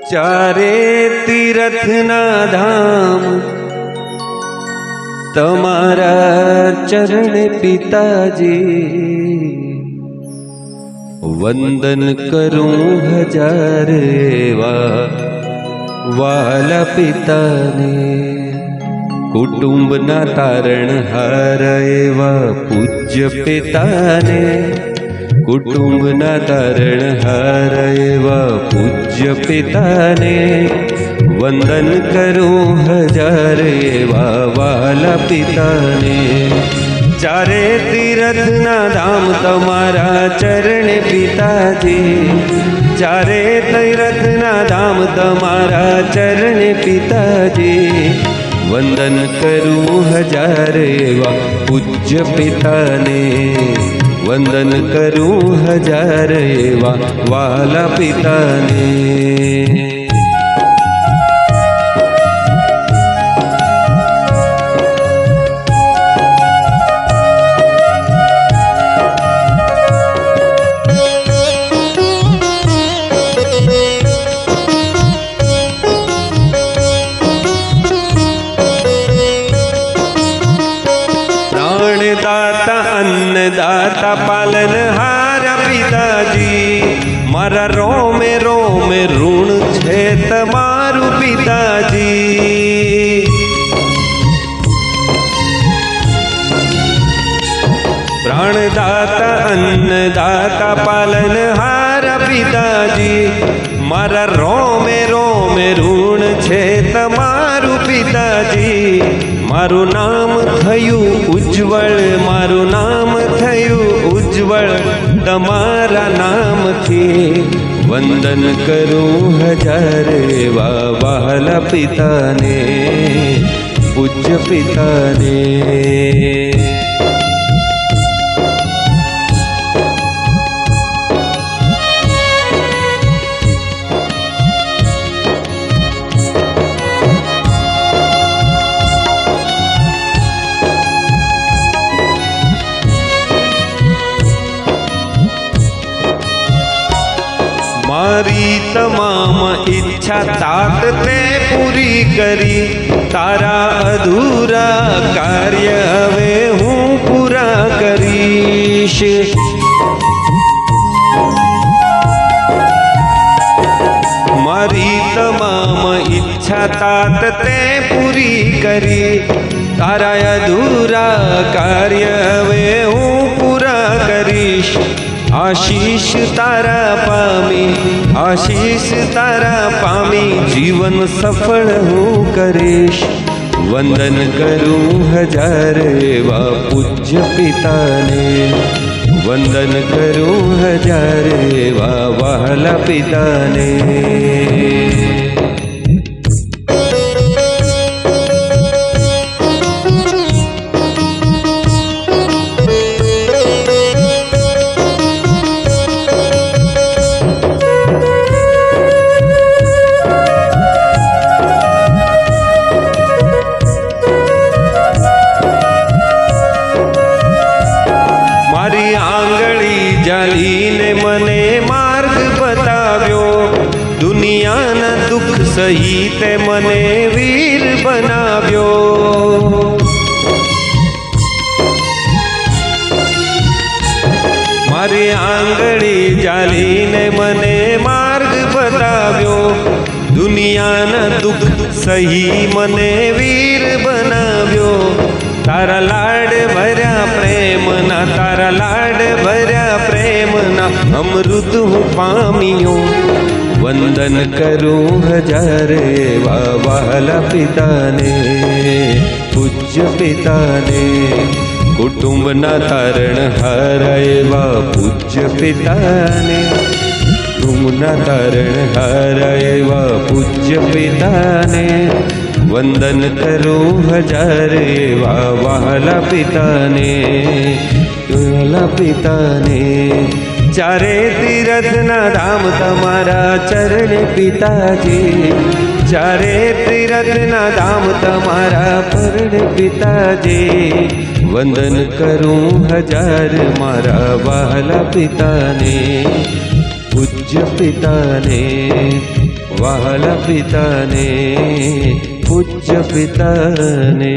चारे तीरथना धाम तमारा चरण पिताजी, वंदन करूं हजार वाला पिता ने। कुटुंब ना तारण हार एवा पूज्य पिता ने, कुटुंब ना तारण हार एवा पूज्य पिता ने। वंदन करूं हजार एवा वाला पिता ने। चारे तीरथ ना धाम तमारा चरण पिताजी, चारे तीरथ ना धाम तमारा चरण पिताजी। वंदन करूं हजार एवा पूज्य पिता ने, वंदन करूं हजार एवा वाला पिता ने। दाता अन्नदाता पालनहार पिताजी, मारा रोमे रोमे ऋण छे तमारू पिताजी। प्राणदाता अन्नदाता पालनहार पिताजी, मारा रोमे रोमे ऋण छे तमारू पिताजी। मारू नाम थयु उज्जवल, मारू नाम थयु उज्जवल तमारा नाम थी। वंदन करूं हजार एवा वाला पिता ने, पूज्य पिता ने। मारी तमाम इच्छा तात ते पूरी करी, तारा अधूरा कार्य हवे हूँ पूरा करीश। मारी तमाम इच्छा तात ते पूरी करी, तारा अधूरा कार्य हवे हूँ पूरा करीश। आशीष तारा पामी, आशीष तारा पामी, जीवन सफल हूँ करीश। वंदन करूं हजार एवा पूज्य पिता ने, वंदन करूं हजार एवा वाला पिता ने। जालीने मने मार्ग बताव्यो, दुनियाना दुख सहिते मने वीर बनाव्यो। मारी आंगળી जालीने मने मार्ग बताव्यो, दुनियाना दुख सही मने वीर बनाव्यो। तारा लाड भर्या प्रेमना, तारा लाड भर्या प्रेमना अमृत हूँ पामियो। वंदन करूं हजार एवा वाला पिता ने, पूज्य पिता ने। कुटुंब ना तारण हार एवा पूज्य पिता ने, कुटुंब ना तारण हार एवा पूज्य पिता ने। वंदन करूं हजार एवा वाला पिता ने, वाला पिता ने। चारे तीरथ ना धाम तमारा चरण पिताजी, चारे तीरथ ना धाम तमारा चरण पिताजी। वंदन करूं हजार मारा वाला पिता ने, पूज्य पिता ने। વહાલા પિતાને પૂજ્ય પિતાને